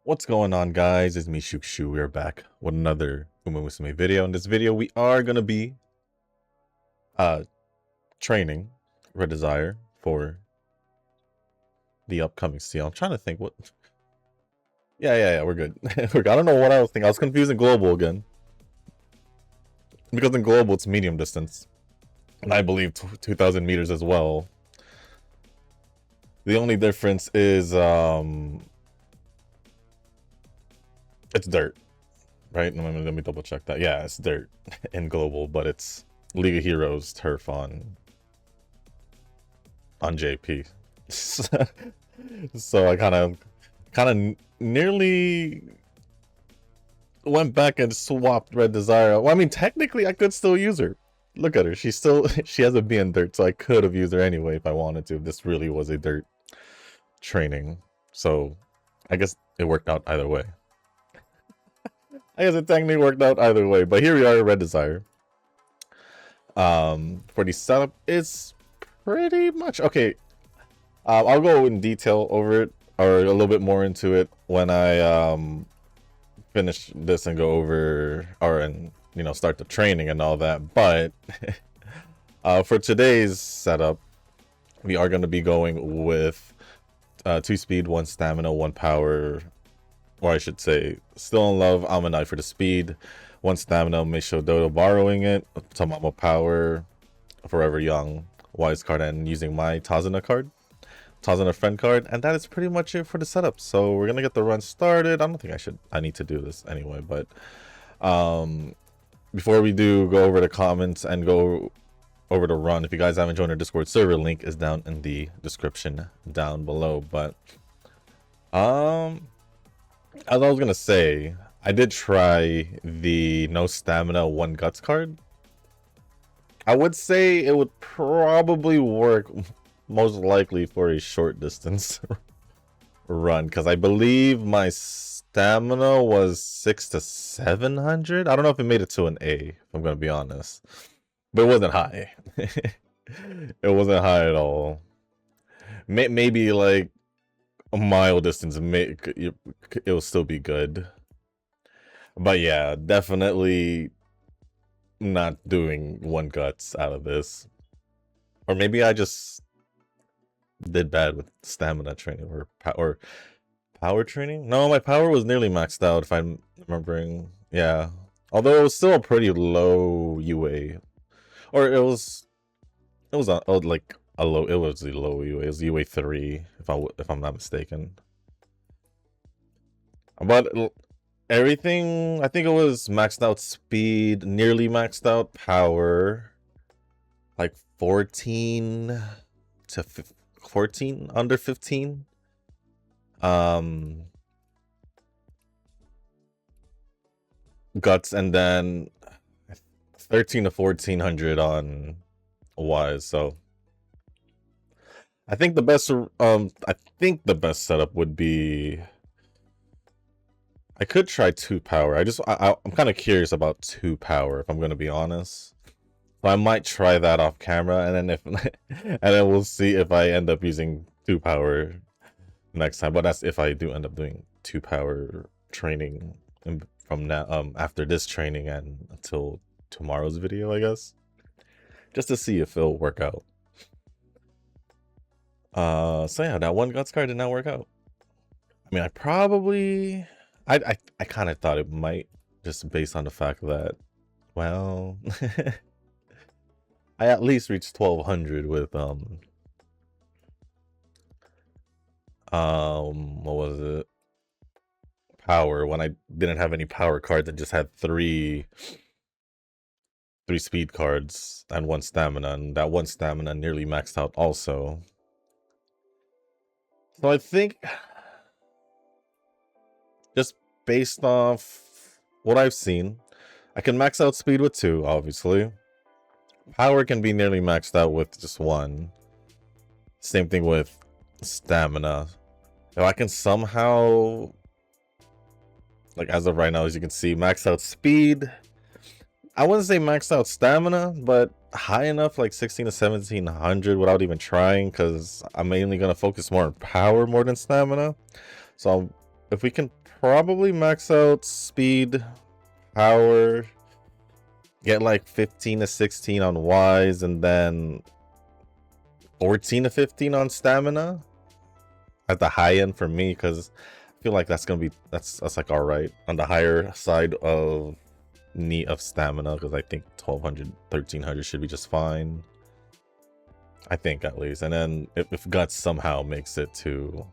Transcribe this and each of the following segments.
What's going on, guys? It's me, Shukshu. We are back with another Umamusume video. In this video, we are gonna be training Red Desire for the upcoming seal. I'm trying to think what. Yeah, we're good. We're good. I don't know what I was thinking. I was confusing global again, because in global it's medium distance, and I believe 2,000 meters as well. The only difference is it's dirt, right? Let me double check that. Yeah, it's dirt in global, but it's League of Heroes turf on JP. So I kind of nearly went back and swapped Red Desire. Well, I mean, technically I could still use her. Look at her. She has a B in dirt, so I could have used her anyway if I wanted to. If this really was a dirt training. So I guess it worked out either way. I guess it technically worked out either way, but here we are, Red Desire. For the setup, it's pretty much okay. I'll go in detail over it, or a little bit more into it when I finish this and go over, and start the training and all that. But for today's setup, we are going to be going with 2 speed, 1 stamina, 1 power. Or I should say, Still in Love, Amanai for the speed, 1 stamina, Meisho Dodo borrowing it, Tamamo power, Forever Young, Wise card, and using my Tazuna card, Tazuna friend card, and that is pretty much it for the setup. So we're gonna get the run started. I don't think I need to do this anyway, but before we do go over the comments and go over the run, if you guys haven't joined our Discord server, link is down in the description down below. But as I was gonna say, I did try the no stamina 1 guts card. I would say it would probably work most likely for a short distance run, because I believe my stamina was 600 to 700. I don't know if it made it to an A, if I'm gonna be honest, but it wasn't high. It wasn't high at all. Maybe like a mile distance, it will still be good. But yeah, definitely not doing 1 guts out of this. Or maybe I just did bad with stamina training or power training. No, my power was nearly maxed out, if I'm remembering. Yeah, although it was still a pretty low UA, or it was like a low. It was a low UA. It was UA 3, if I'm not mistaken. But everything, I think it was maxed out speed, nearly maxed out power, like 14 to 14, under 15. Guts, and then 13 to 1400 on Wise. So I think the best setup would be, I could try 2 power. I'm kind of curious about 2 power, if I'm going to be honest. So I might try that off camera, and then and then we'll see if I end up using 2 power next time. But that's if I do end up doing 2 power training from now, after this training and until tomorrow's video, I guess, just to see if it'll work out. So yeah, that 1 guts card did not work out. I mean, I kind of thought it might, just based on the fact that, well, I at least reached 1200 with what was it, power, when I didn't have any power cards and just had 3 speed cards and 1 stamina, and that 1 stamina nearly maxed out also. So I think, just based off what I've seen, I can max out speed with 2, obviously. Power can be nearly maxed out with just 1. Same thing with stamina. If I can somehow, like as of right now, as you can see, max out speed, I wouldn't say maxed out stamina, but high enough, like 16 to 1700 without even trying, because I'm mainly going to focus more on power more than stamina. So if we can probably max out speed, power, get like 15 to 16 on wise, and then 14 to 15 on stamina at the high end for me, because I feel like that's gonna be that's like all right on the higher side of need of stamina, because I think 1200 1300 should be just fine, I think, at least. And then if guts somehow makes it to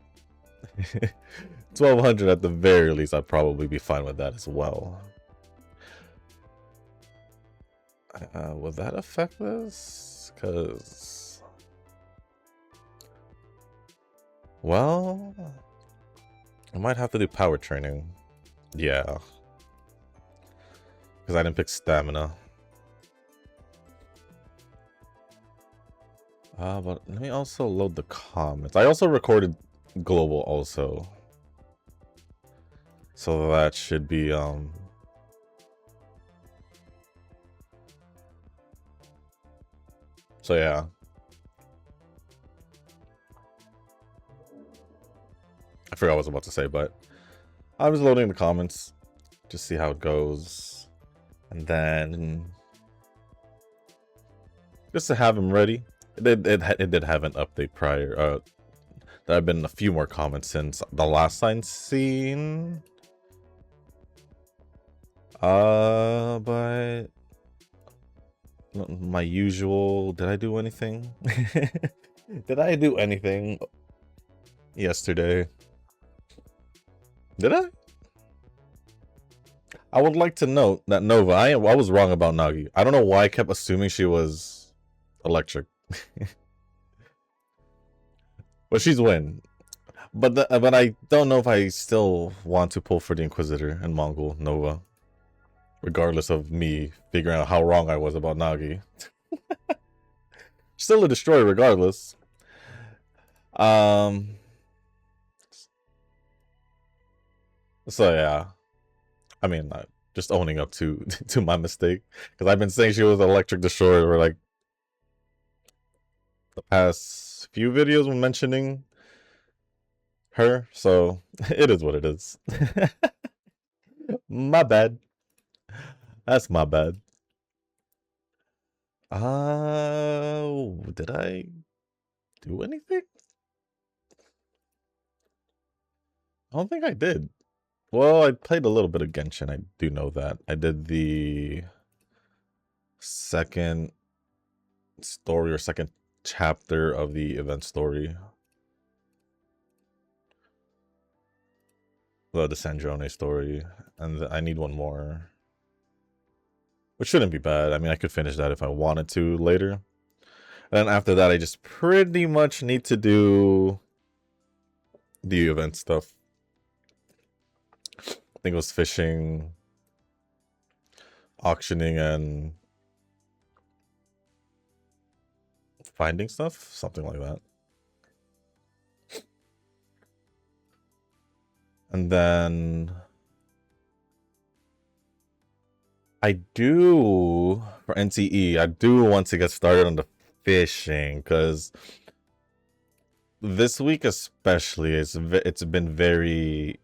1200 at the very least, I'd probably be fine with that as well. Would that affect this? Because, well, I might have to do power training. Yeah, because I didn't pick stamina. But let me also load the comments. I also recorded global also, so that should be so yeah. I forgot what I was about to say, but I was loading the comments. Just see how it goes. And then just to have them ready. It did have an update prior. There have been a few more comments since the last time seen. But my usual. Did I do anything? Did I do anything yesterday? Did I? I would like to note that Nova, I was wrong about Nagi. I don't know why I kept assuming she was electric. But she's win. But I don't know if I still want to pull for the Inquisitor and Mongol Nova, regardless of me figuring out how wrong I was about Nagi. Still a destroyer regardless. So yeah, I mean, just owning up to to my mistake, because I've been saying she was an electric destroyer for like the past few videos when mentioning her, so it is what it is. My bad. That's my bad. Did I do anything? I don't think I did. Well, I played a little bit of Genshin. I do know that. I did the second story or second chapter of the event story. The Sandrone story. And I need one more. Which shouldn't be bad. I mean, I could finish that if I wanted to later. And then after that, I just pretty much need to do the event stuff. I think it was fishing, auctioning, and finding stuff, something like that. And then I do, for NTE, I do want to get started on the fishing, because this week especially, it's been very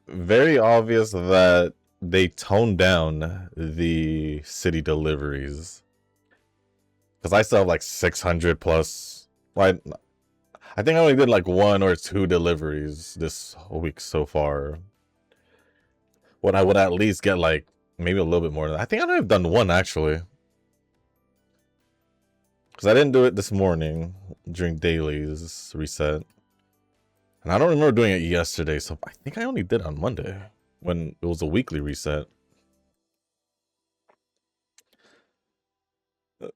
very obvious that they toned down the city deliveries, because I still have like 600 plus. Like, I think I only did like 1 or 2 deliveries this week so far. What I would at least get like maybe a little bit more. I think I might have done 1 actually, because I didn't do it this morning during dailies reset. And I don't remember doing it yesterday, so I think I only did on Monday when it was a weekly reset.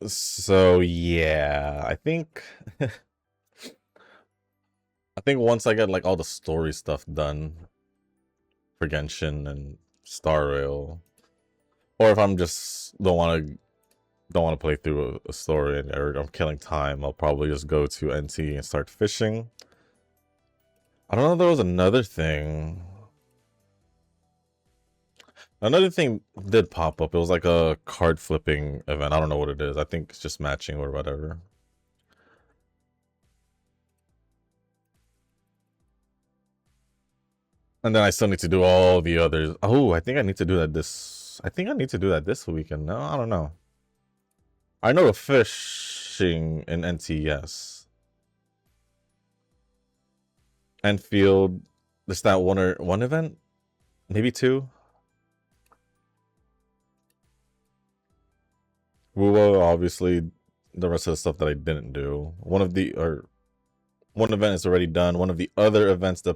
So yeah, I think I think once I get like all the story stuff done for Genshin and Star Rail, or if I'm just don't want to play through a story or I'm killing time, I'll probably just go to NT and start fishing. I don't know if there was another thing. Another thing did pop up. It was like a card flipping event. I don't know what it is. I think it's just matching or whatever. And then I still need to do all the others. Oh, I think I need to do that this... I think I need to do that this weekend. No, I don't know. I know the fishing in NT, Enfield, there's that one event? Maybe two? Wuwo, obviously, the rest of the stuff that I didn't do. One event is already done. One of the other events, the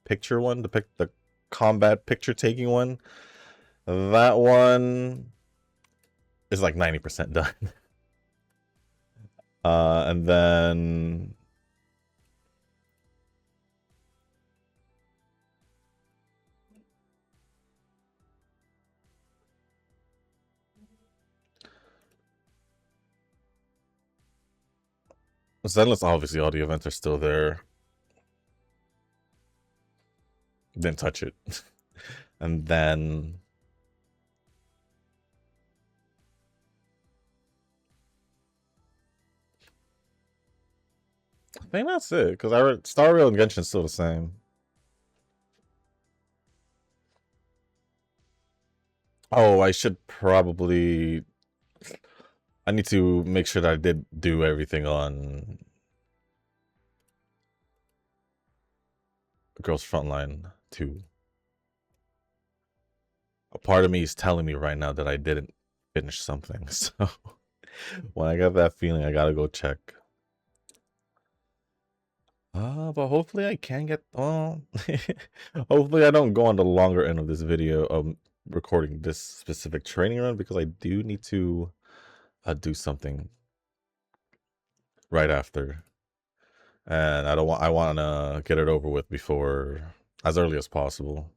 picture one, the combat picture taking one, that one is like 90% done. And then Zenless, obviously all the events are still there. Didn't touch it. And then I think that's it, because I read Star Rail and Genshin's still the same. Oh, I should probably... I need to make sure that I did do everything on Girls Frontline 2. A part of me is telling me right now that I didn't finish something, so when I get that feeling, I gotta go check. But hopefully I can get... hopefully I don't go on the longer end of this video of recording this specific training run, because I do need to do something right after. And I want to get it over with before, as early as possible.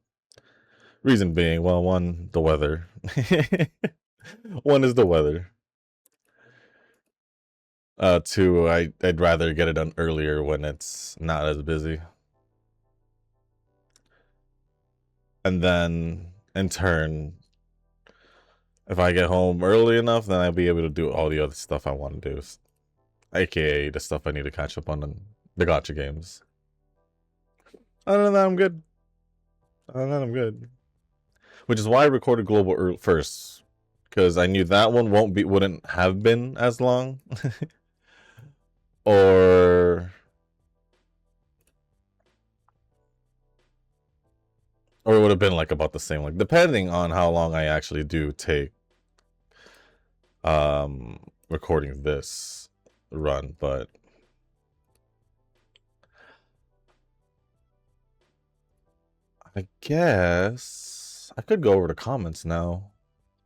Reason being, well, one, the weather. One is the weather. Two, I'd rather get it done earlier when it's not as busy. And then, in turn, if I get home early enough, then I'll be able to do all the other stuff I want to do. AKA the stuff I need to catch up on the gacha games. Other than that, I'm good. Other than that, I'm good. Which is why I recorded Global first, because I knew that one wouldn't have been as long, or it would have been like about the same, like depending on how long I actually do take recording this run. But I guess I could go over the comments now,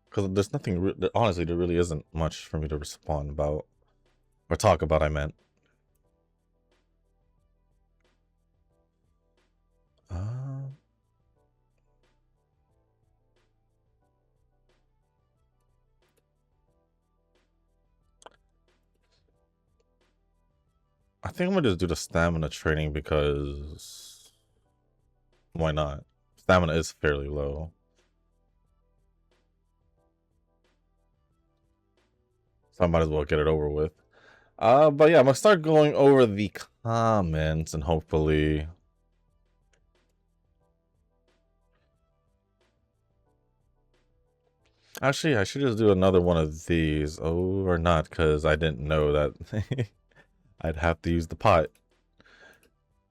because there's nothing, honestly, there really isn't much for me to respond about, or talk about, I meant. I think I'm gonna just do the stamina training, because why not? Stamina is fairly low. So I might as well get it over with. But yeah, I'm gonna start going over the comments, and hopefully... Actually, I should just do another one of these. Oh, or not, because I didn't know that I'd have to use the pot.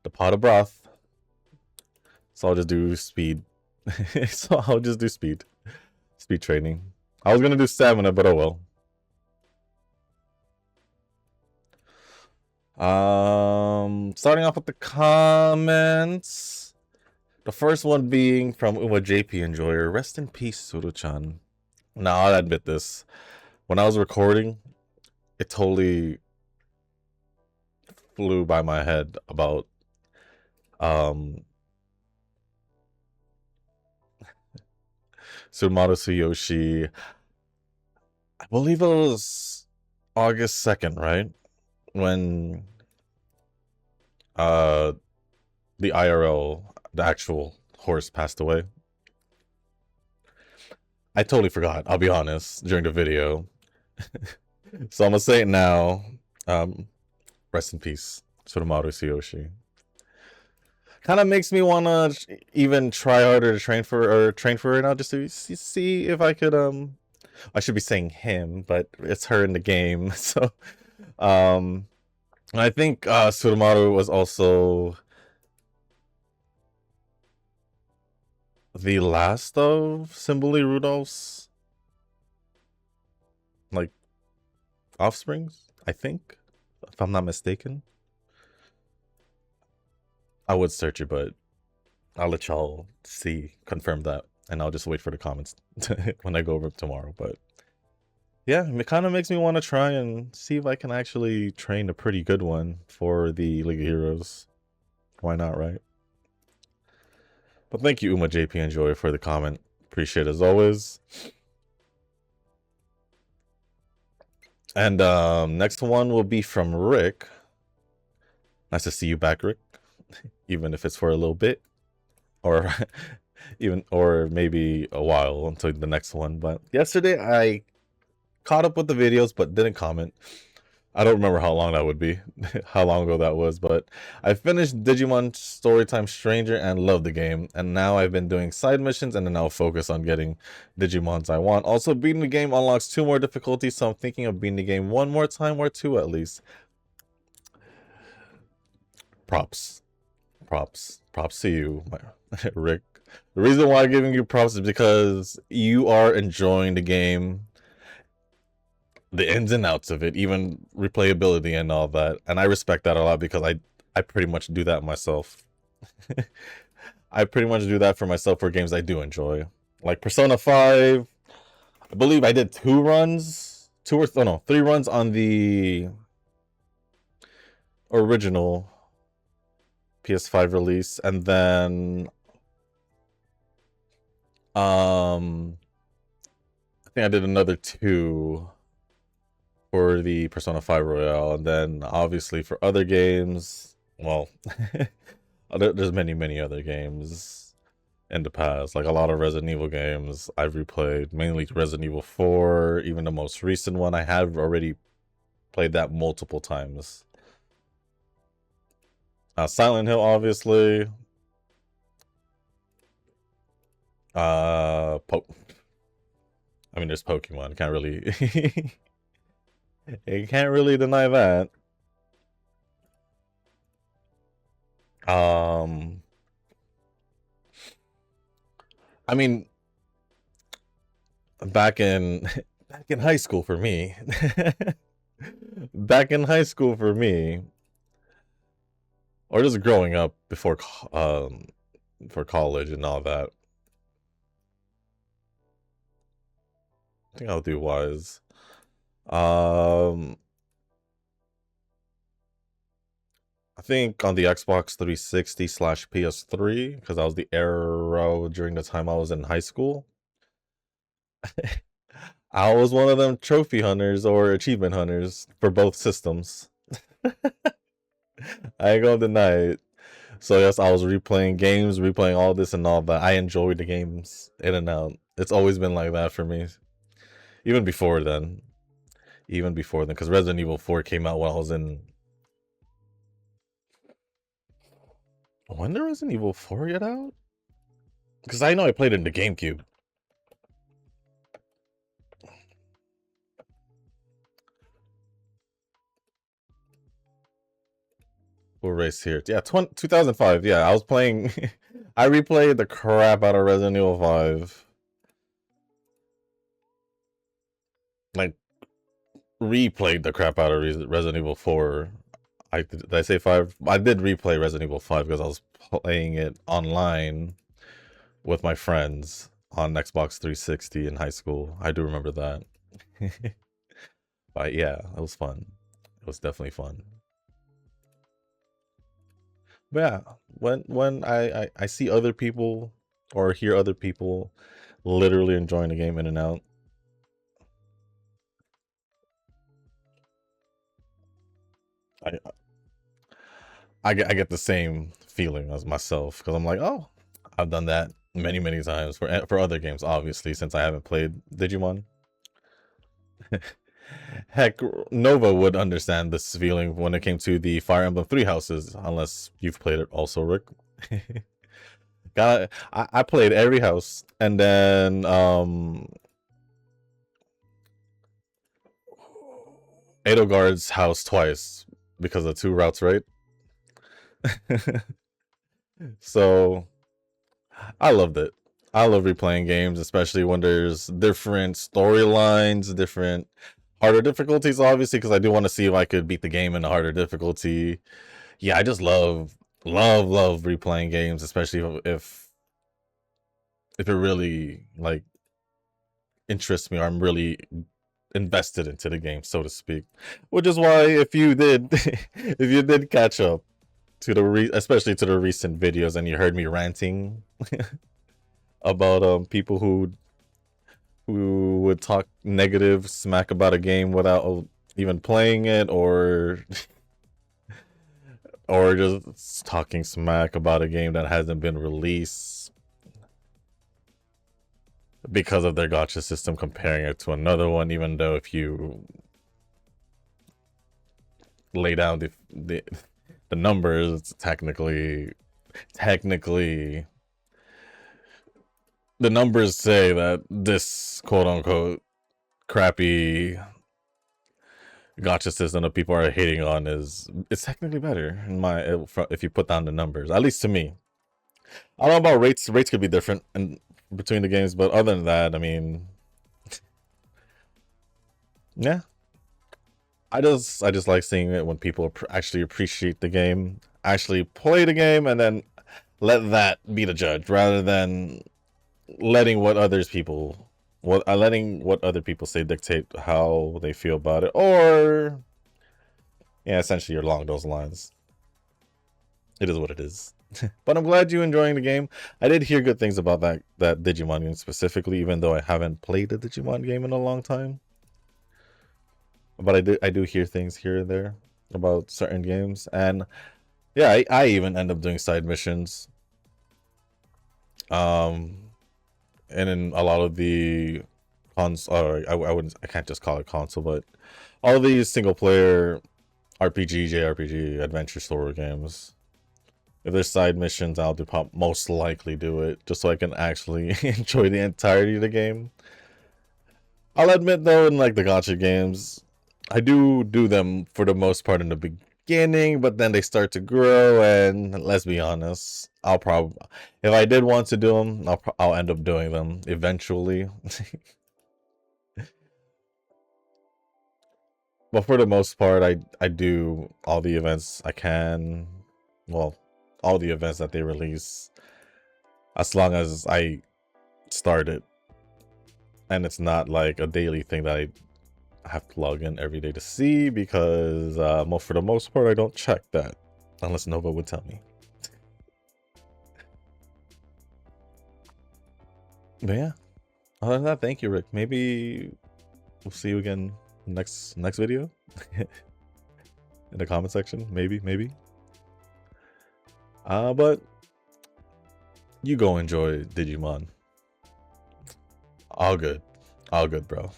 The pot of broth. So I'll just do speed. So I'll just do speed. Speed training. I was gonna do stamina, but oh well. Starting off with the comments. The first one being from JP Enjoyer. Rest in peace, Suru-chan. Now, I'll admit this. When I was recording, it totally flew by my head about Tsurumaru Tsuyoshi. I believe it was August 2nd, right? When the IRL, the actual horse, passed away. I totally forgot, I'll be honest, during the video. So I'm gonna say it now. Um, Rest in peace, Tsurumaru Tsuyoshi. Kind of makes me wanna even try harder to train for her now, just to see if I could I should be saying him, but it's her in the game. So um I think Tsurumaru was also the last of Simbuli Rudolph's like offsprings, I think, if I'm not mistaken. I would search it, but I'll let y'all confirm that, and I'll just wait for the comments when I go over tomorrow. But yeah, it kind of makes me want to try and see if I can actually train a pretty good one for the League of Heroes. Why not, right? But thank you, Uma JP and Joy, for the comment. Appreciate it as always. And next one will be from Rick. Nice to see you back, Rick. Even if it's for a little bit, or or maybe a while until the next one. But yesterday I caught up with the videos but didn't comment. I don't remember how long that would be, how long ago that was, but I finished Digimon Storytime Stranger and loved the game, and now I've been doing side missions and then I'll focus on getting Digimons I want. Also, beating the game unlocks 2 more difficulties, so I'm thinking of beating the game 1 more time, or 2 at least. Props to you, Rick. The reason why I'm giving you props is because you are enjoying the game, the ins and outs of it, even replayability and all that, and I respect that a lot because I pretty much do that myself. I pretty much do that for myself for games I do enjoy, like Persona 5. I believe I did 3 runs on the original PS5 release, and then I think I did another 2 for the Persona 5 Royale, and then obviously for other games, well, there's many other games in the past, like a lot of Resident Evil games I've replayed, mainly Resident Evil 4, even the most recent one. I have already played that multiple times. Silent Hill, obviously. I mean, there's Pokemon. Can't really, you can't really deny that. I mean, back in high school for me, back in high school for me, or just growing up before for college and all that. I think I'll do Wise. I think on the Xbox 360 / PS3, because that was the era during the time I was in high school. I was one of them trophy hunters or achievement hunters for both systems. I ain't gonna deny it. So yes, I was replaying all this and all that. I enjoyed the games in and out. It's always been like that for me. Even before then. Because Resident Evil 4 came out when I was in... When did Resident Evil 4 get out? Because I know I played it in the GameCube. We'll race here. Yeah, 2005. Yeah, I was playing... I replayed the crap out of Resident Evil 5. Like, replayed the crap out of Resident Evil 4. Did I say 5? I did replay Resident Evil 5 because I was playing it online with my friends on Xbox 360 in high school. I do remember that. But yeah, it was fun. It was definitely fun. But yeah, when I see other people or hear other people literally enjoying the game in and out, I get the same feeling as myself, because I'm like, oh, I've done that many times for other games, obviously, since I haven't played Digimon. Heck, Nova would understand this feeling when it came to the Fire Emblem Three Houses, unless you've played it also, Rick. I played every house, and then Edelgard's house twice because of 2 routes, right? So I loved it. I love replaying games, especially when there's different storylines, different harder difficulties, obviously, because I do want to see if I could beat the game in a harder difficulty. Yeah, I just love replaying games, especially if it really like interests me or I'm really invested into the game, so to speak. Which is why if you did if you did catch up to especially to the recent videos and you heard me ranting about people who would talk negative smack about a game without even playing it, or just talking smack about a game that hasn't been released because of their gacha system, comparing it to another one, even though if you lay down the numbers, it's technically the numbers say that this quote unquote crappy gacha system that people are hating on it's technically better in if you put down the numbers, at least to me. I don't know about rates. Rates could be different in between the games, but other than that, I mean, yeah. I just like seeing it when people actually appreciate the game, actually play the game, and then let that be the judge, rather than letting what other people say dictate how they feel about it, or yeah, essentially along those lines. It is what it is. But I'm glad you're enjoying the game. I did hear good things about that Digimon game specifically, even though I haven't played the Digimon game in a long time. But I do hear things here and there about certain games, and yeah, I even end up doing side missions. And in a lot of the I can't just call it console, but all of these single player RPG, JRPG, adventure story games, if there's side missions, I'll most likely do it just so I can actually enjoy the entirety of the game. I'll admit though, in like the gacha games, I do them for the most part in the beginning, but then they start to grow, and let's be honest, I'll probably, if I did want to do them, I'll end up doing them eventually. But for the most part, I do all the events I can. Well, all the events that they release, as long as I start it, and it's not like a daily thing that I have to log in every day to see, because for the most part I don't check that unless Nova would tell me. But yeah, other than that, thank you, Rick. Maybe we'll see you again next video in the comment section. Maybe. But you go enjoy Digimon. All good, bro.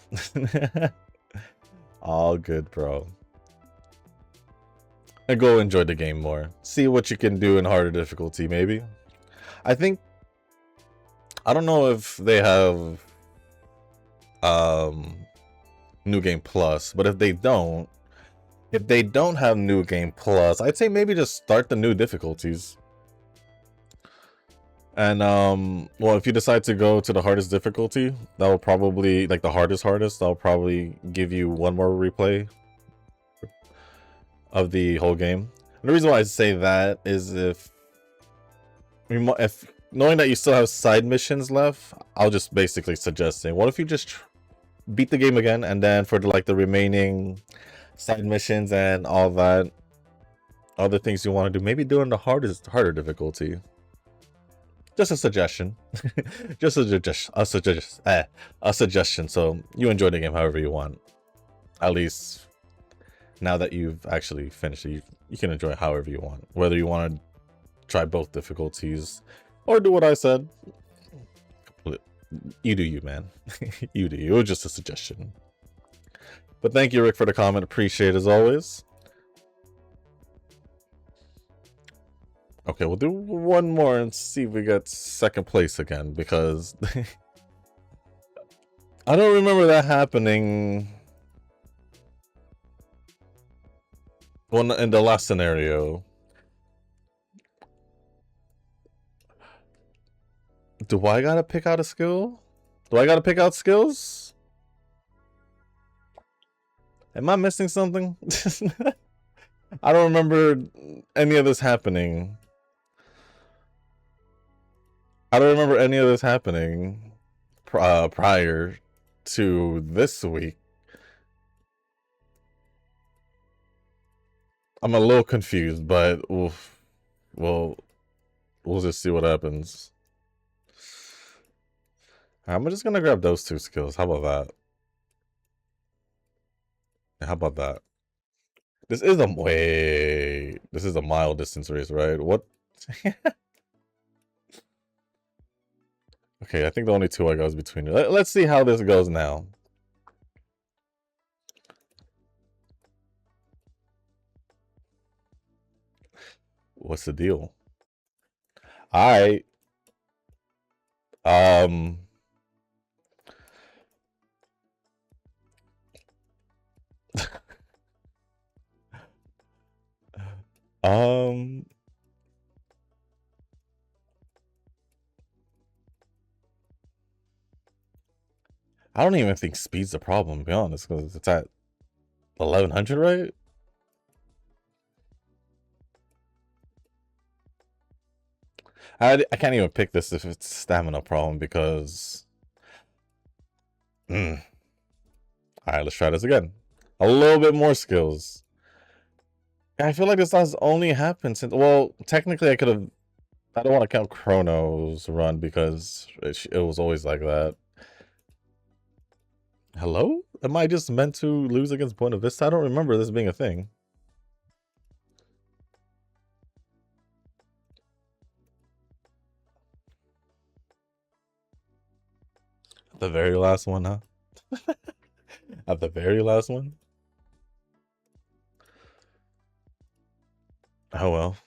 All good, bro. And go enjoy the game more. See what you can do in harder difficulty, maybe. I don't know if they have New Game Plus, but if they don't have New Game Plus, I'd say maybe just start the new difficulties. And well, if you decide to go to the hardest difficulty, that will probably, like the hardest, that'll probably give you one more replay of the whole game. And the reason why I say that is if knowing that you still have side missions left, I'll just basically suggest saying, what if you just beat the game again, and then for the remaining side missions and all that other things you want to do, maybe doing the harder difficulty. Just a suggestion. Just a suggestion. So you enjoy the game however you want. At least now that you've actually finished it, you can enjoy it however you want. Whether you want to try both difficulties or do what I said, You do you, man. You do you. It was just a suggestion. But thank you, Rick, for the comment. Appreciate it as always. Okay, we'll do one more and see if we get second place again, because I don't remember that happening in the last scenario. Do I gotta pick out a skill? Do I gotta pick out skills? Am I missing something? I don't remember any of this happening. I don't remember any of this happening prior to this week. I'm a little confused, but oof, we'll just see what happens. I'm just gonna grab those two skills. How about that? How about that? This is a wait. This is a mile distance race, right? What? Okay, I think the only two I got is between. Let's see how this goes now. What's the deal? I um um I don't even think speed's a problem, to be honest, because it's at 1100, right? I can't even pick this if it's stamina problem because. All right, let's try this again. A little bit more skills. I feel like this has only happened since. Well, technically, I could have. I don't want to count Chrono's run because it was always like that. Hello? Am I just meant to lose against Buena Vista? I don't remember this being a thing. The very last one, huh? At the very last one? Oh well.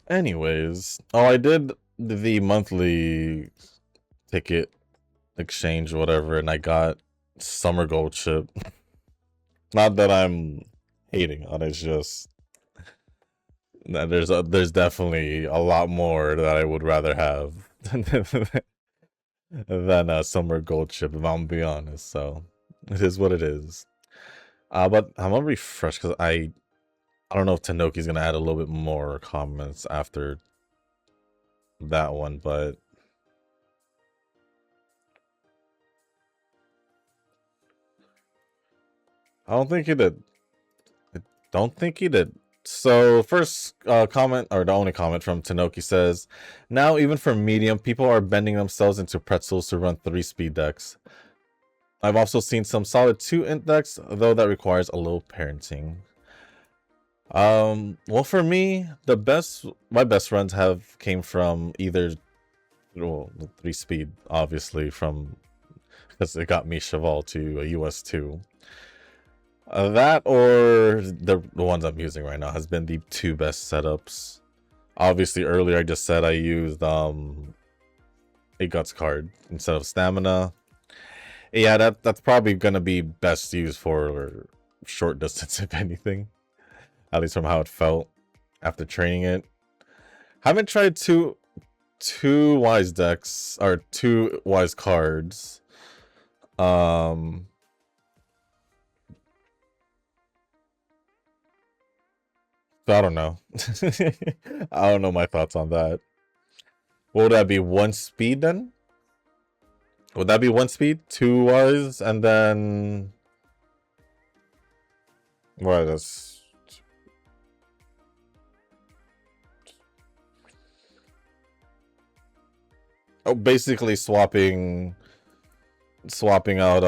Anyways, oh, I did the monthly ticket exchange, whatever, and I got summer gold chip. Not that I'm hating on it, it's just there's definitely a lot more that I would rather have than a summer gold chip, if I'm gonna be honest. So it is what it is. But I'm gonna refresh because I don't know if Tanoki's gonna add a little bit more comments after that one, but I don't think he did. I don't think he did. So first comment, or the only comment from Tanoki says, now even for medium, people are bending themselves into pretzels to run 3-speed decks. I've also seen some solid 2-int decks, though that requires a little parenting. Well, for me, my best runs came from either, well, 3-speed, obviously, because it got me Cheval to a US2. That or the ones I'm using right now has been the two best setups. Obviously, earlier I just said I used a guts card instead of stamina. Yeah, that's probably gonna be best used for short distance, if anything. At least from how it felt after training it. Haven't tried two wise decks or 2 wise cards. So I don't know. I don't know my thoughts on that. What would that be? 1 speed then? Would that be 1 speed? 2 wise and then what is basically swapping out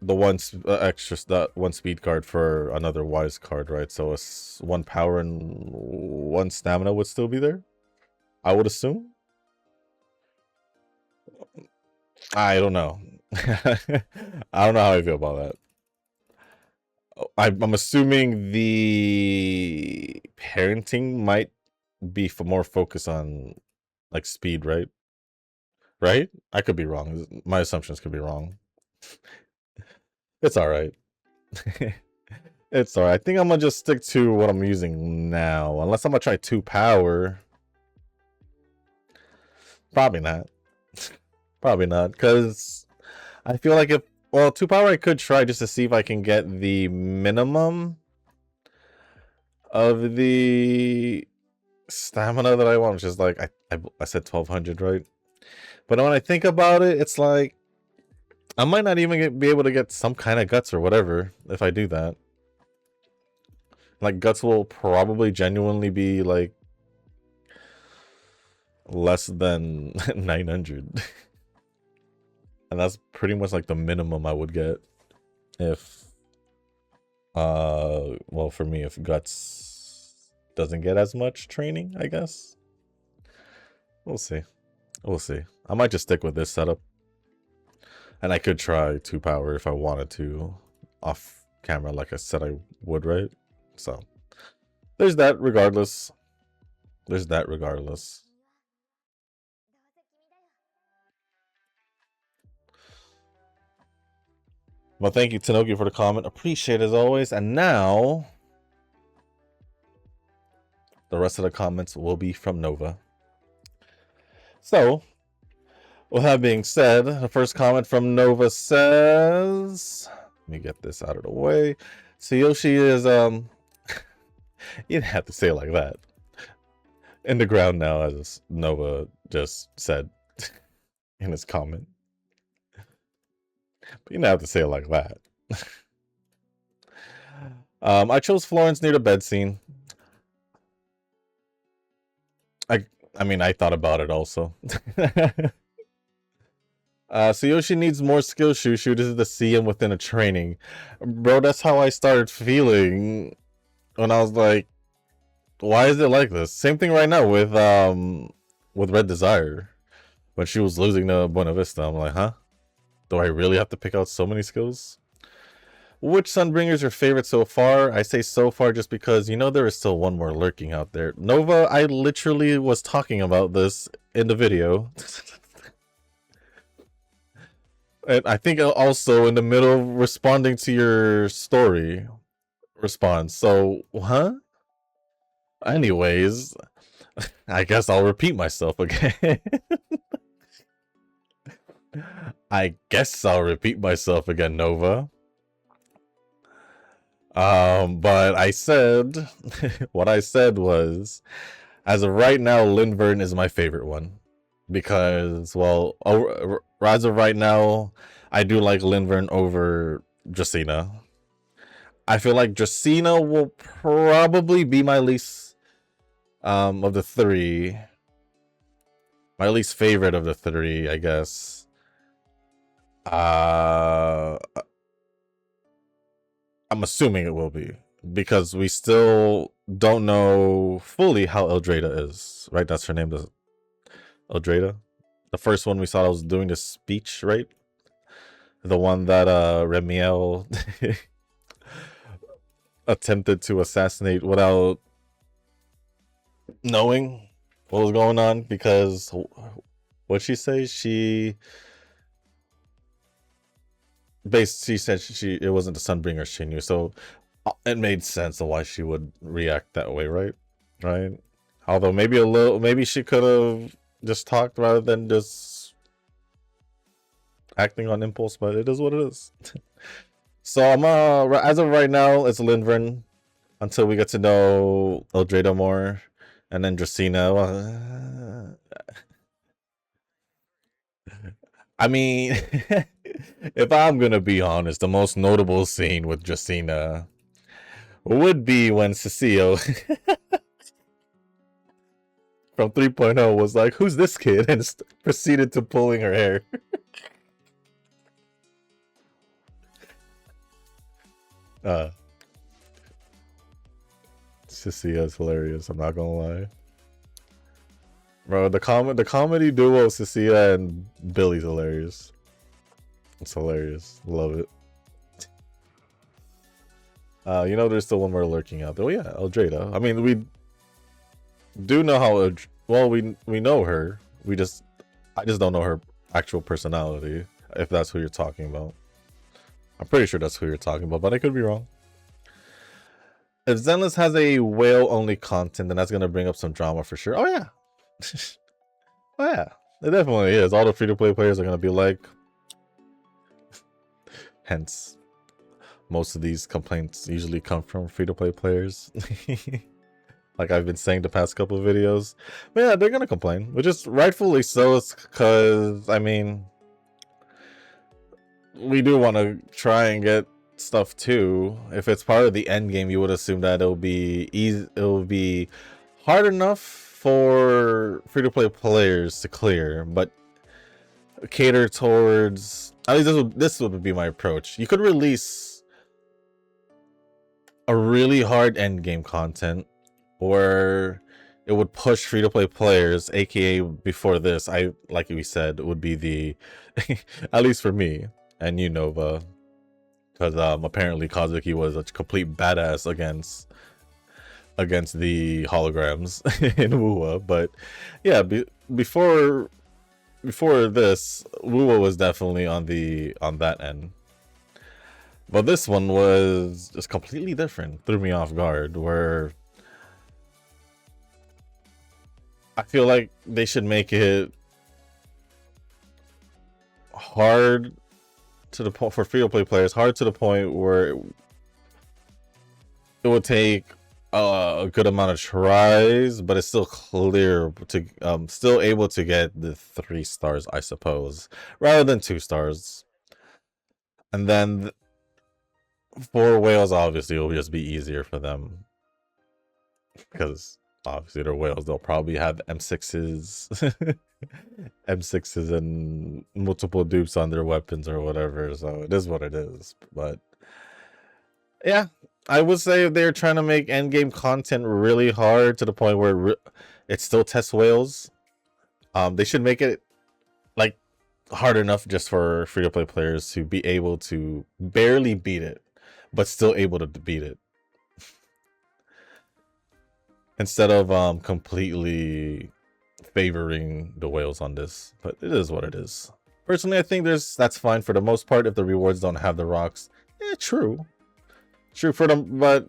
that one speed card for another wise card, right? So it's 1 power and 1 stamina would still be there, I would assume. I don't know. I don't know how I feel about that. I'm assuming the parenting might be more focused on like speed, right? Right? I could be wrong. My assumptions could be wrong. It's all right. It's all right. I think I'm gonna just stick to what I'm using now, unless I'm gonna try 2 power. Probably not. Probably not, because I feel like if, well, 2 power I could try just to see if I can get the minimum of the stamina that I want, which is like, I said 1200, right? But when I think about it, it's like, I might not even be able to get some kind of guts or whatever if I do that. Like, guts will probably genuinely be like less than 900. And that's pretty much like the minimum I would get if, well, for me, if guts doesn't get as much training, I guess. We'll see. We'll see. I might just stick with this setup. And I could try 2 power if I wanted to off camera, like I said I would, right? So there's that regardless. There's that regardless. Well, thank you, Tanoki, for the comment. Appreciate it as always. And now the rest of the comments will be from Nova. So, with that being said, the first comment from Nova says, let me get this out of the way. Tsuyoshi is, you didn't have to say it like that. In the ground now, as Nova just said in his comment. But you don't have to say it like that. I chose Florence near the bed scene. I mean, I thought about it also. Tsuyoshi needs more skill Shushu. This is the CM within a training. Bro, that's how I started feeling when I was like, why is it like this? Same thing right now with Red Desire. When she was losing to Buena Vista, I'm like, huh? Do I really have to pick out so many skills? Which Sunbringer is your favorite so far? I say so far just because, you know, there is still one more lurking out there. Nova, I literally was talking about this in the video. And I think also in the middle responding to your story response. So, huh? Anyways, I guess I'll repeat myself again. I guess I'll repeat myself again, Nova. But I said, what I said was, as of right now, Linvern is my favorite one. Because, well, as of right now, I do like Linvern over Dracena. I feel like Dracena will probably be my least, of the 3. My least favorite of the 3, I guess. I'm assuming it will be, because we still don't know fully how Eldrada is, right? That's her name, Eldrada. The first one we saw was doing the speech, right? The one that Remiel attempted to assassinate without knowing what was going on, because what'd she say? She said it wasn't the Sunbringer she knew, so it made sense of why she would react that way, right? Right? Although maybe she could have just talked rather than just acting on impulse, but it is what it is. So I'm as of right now, it's Linvern until we get to know Eldrada more, and then Dracena. I mean, if I'm gonna be honest, the most notable scene with Dracena would be when Cecile from 3.0 was like, "Who's this kid?" and proceeded to pulling her hair. Uh, Cecilia is hilarious. I'm not gonna lie, bro. The comedy duo Cecilia and Billy's hilarious. It's hilarious. Love it. You know, there's still one more lurking out there. Oh yeah, Eldrada. I mean, we do know how. Well, we know her. I just don't know her actual personality. If that's who you're talking about, I'm pretty sure that's who you're talking about, but I could be wrong. If Zenless has a whale only content, then that's gonna bring up some drama for sure. Oh yeah, oh yeah, it definitely is. All the free to play players are gonna be like. Hence, most of these complaints usually come from free to play players. Like I've been saying the past couple of videos. But yeah, they're gonna complain, which is rightfully so. It's because, I mean, we do want to try and get stuff too. If it's part of the end game, you would assume that it'll be easy. It'll be hard enough for free to play players to clear, but cater towards, at least this would be my approach. You could release a really hard end game content where it would push free to play players, aka before this, like we said, would be the at least for me and you, Nova, because apparently Kazuki was a complete badass against the holograms in Wuwa. But yeah, before this, Wuwa was definitely on that end. But this one was just completely different. Threw me off guard, where I feel like they should make it hard to the point for free to play players, hard to the point where it would take a good amount of tries, but it's still clear to still able to get the 3 stars, I suppose, rather than 2 stars. And then for whales, obviously, it'll just be easier for them because obviously they're whales. They'll probably have M6s, M6s, and multiple dupes on their weapons or whatever. So it is what it is. But yeah, I would say if they're trying to make endgame content really hard to the point where it still tests whales, they should make it like hard enough just for free to play players to be able to barely beat it, but still able to beat it. Instead of completely favoring the whales on this. But it is what it is. Personally, I think that's fine for the most part if the rewards don't have the rocks. Yeah, true for them, but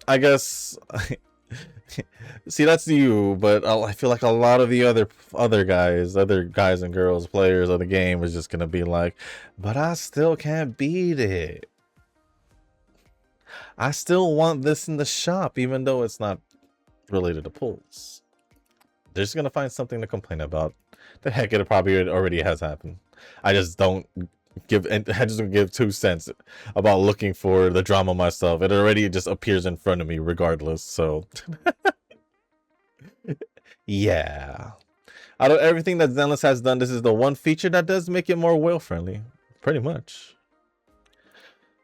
I guess see, that's you, but I feel like a lot of the other guys and girls, players of the game is just gonna be like, but I still can't beat it. I still want this in the shop, even though it's not related to pulls. They're just gonna find something to complain about. The heck, it probably already has happened. I just don't give 2 cents about looking for the drama myself. It already just appears in front of me regardless. So yeah, out of everything that Zenless has done, this is the one feature that does make it more whale friendly, pretty much.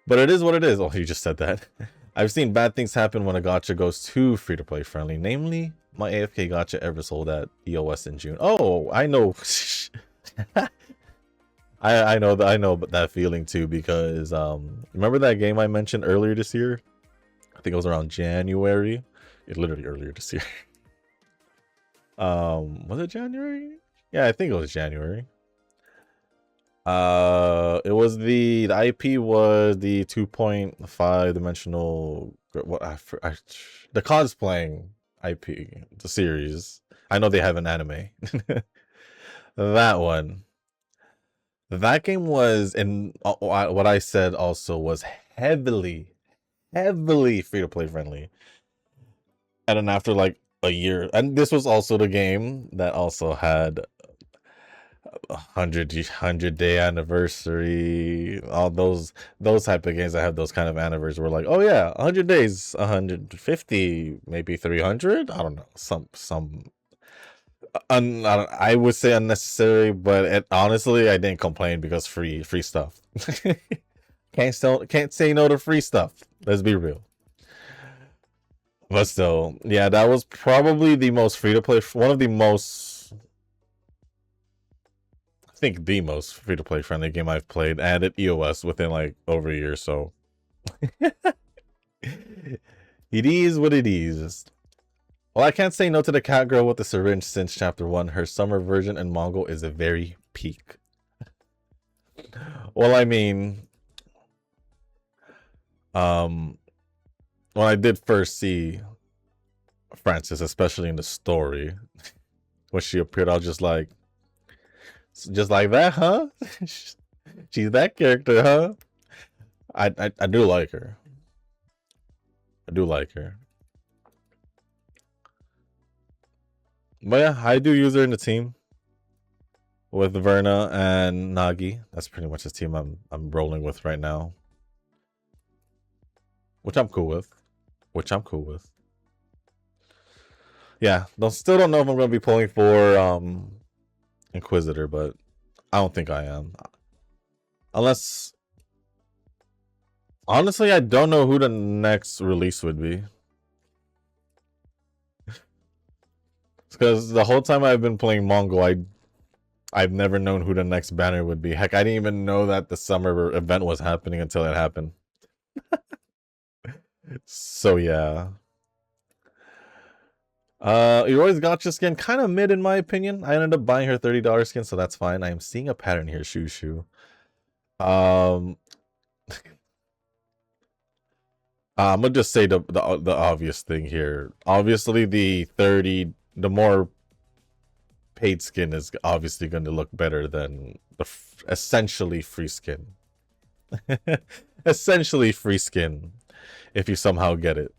But it is what it is. Oh, you just said that. I've seen bad things happen when a gacha goes too free-to-play friendly. Namely, my AFK gacha ever sold at EOS in June. Oh, I know. I know that feeling too, because remember that game I mentioned earlier this year? I think it was around January. It literally earlier this year. Was it January? Yeah, I think it was January. It was the IP was the 2.5 dimensional the cosplaying IP, the series. I know they have an anime. That one. That game was, and what I said also was heavily free to play friendly. And then after like a year, and this was also the game that also had 100-day anniversary, all those type of games that have those kind of anniversaries were like, oh yeah, 100 days, 150, maybe 300. I don't know, some I would say unnecessary, but honestly, I didn't complain because free stuff. Can't say no to free stuff. Let's be real. But still, yeah, that was probably the most free to play. One of the most, I think, the most free to play friendly game I've played, and at EOS within like over a year. So it is what it is. Well, I can't say no to the cat girl with the syringe since chapter 1. Her summer version in Mongol is a very peak. Well, I mean, when I did first see Francis, especially in the story, when she appeared, I was just like that, huh? She's that character, huh? I do like her. I do like her. But yeah, I do use her in the team with Verna and Nagi. That's pretty much the team I'm rolling with right now, which I'm cool with. Yeah, still don't know if I'm gonna be pulling for Inquisitor, but I don't think I am. Unless, honestly, I don't know who the next release would be. Because the whole time I've been playing Mongol, I've never known who the next banner would be. Heck, I didn't even know that the summer event was happening until it happened. So yeah. Eroy's gotcha skin, kind of mid in my opinion. I ended up buying her $30 skin, so that's fine. I am seeing a pattern here, Shushu. I'm gonna just say the obvious thing here. Obviously, the more paid skin is obviously going to look better than the essentially free skin. Essentially free skin, if you somehow get it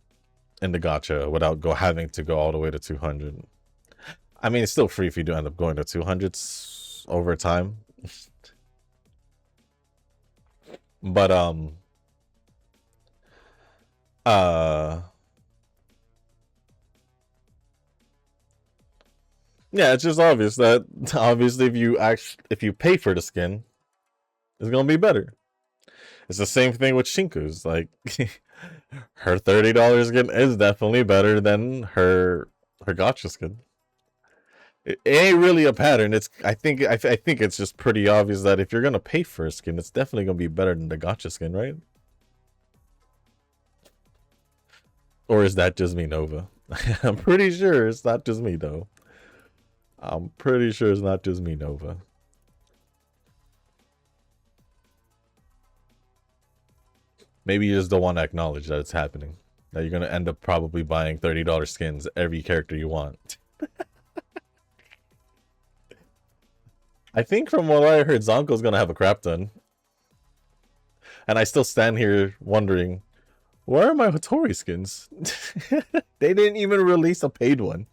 in the gacha without having to go all the way to 200. I mean, it's still free if you do end up going to 200s over time. But yeah, it's just obvious that obviously if you pay for the skin, it's gonna be better. It's the same thing with Shinku's. Like her $30 skin is definitely better than her gacha skin. It ain't really a pattern. I think it's just pretty obvious that if you're gonna pay for a skin, it's definitely gonna be better than the gacha skin, right? Or is that just me, Nova? I'm pretty sure it's not just me, though. I'm pretty sure it's not just me, Nova. Maybe you just don't want to acknowledge that it's happening. That you're going to end up probably buying $30 skins every character you want. I think from what I heard, Zonko's going to have a crap ton. And I still stand here wondering, where are my Hattori skins? They didn't even release a paid one.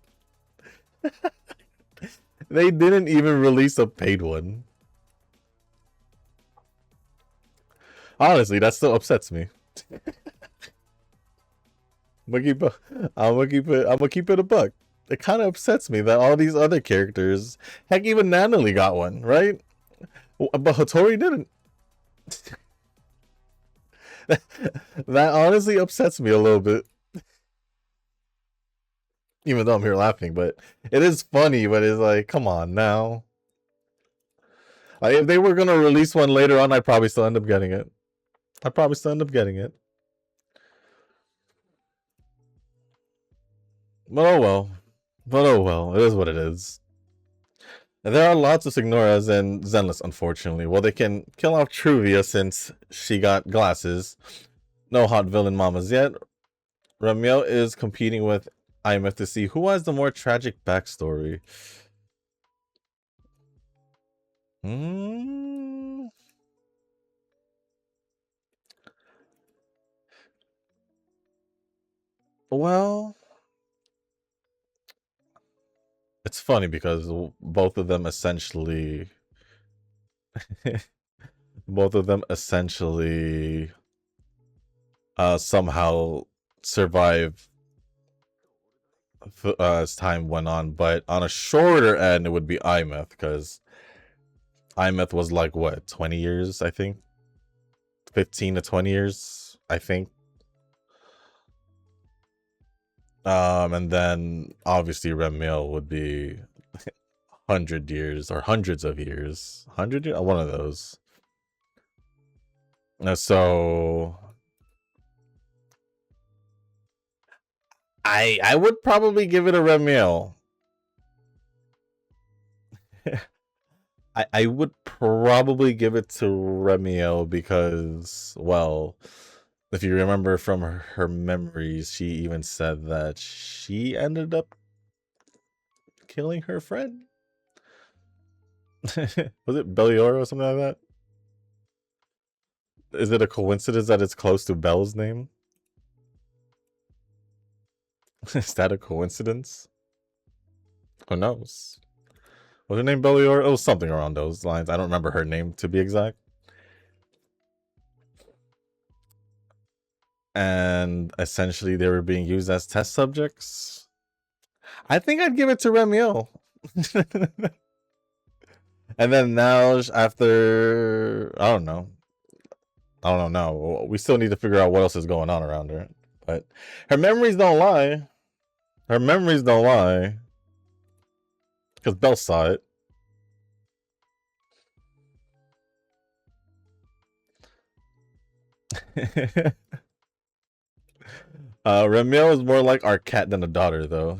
They didn't even release a paid one. Honestly, that still upsets me. I'm gonna keep it a buck. It kind of upsets me that all these other characters, heck, even Nanali got one, right? But Hattori didn't. That honestly upsets me a little bit. Even though I'm here laughing, but it is funny, but it's like, come on now. Like, if they were gonna release one later on, I'd probably still end up getting it. But oh well. It is what it is. And there are lots of Signoras and Zenless, unfortunately. Well, they can kill off Truvia since she got glasses. No hot villain mamas yet. Ramiel is competing with IMF to see who has the more tragic backstory. Well, it's funny because both of them essentially somehow survive as time went on, but on a shorter end it would be IMF, because IMF was like what, 20 years, I think, 15 to 20 years, I think. And then obviously Remiel would be 100 years or hundreds of years. 100 years? One of those. So I would probably give it a Remiel. I would probably give it to Remiel because, well, if you remember from her memories, she even said that she ended up killing her friend. Was it Beliora or something like that? Is it a coincidence that it's close to Belle's name? Is that a coincidence? Who knows? Was her name Beliora? It was something around those lines. I don't remember her name to be exact. And essentially they were being used as test subjects. I think I'd give it to Remiel. And then now, after, I don't know. We still need to figure out what else is going on around her. But her memories don't lie. Her memories don't lie. Because Belle saw it. Remiel is more like our cat than a daughter, though.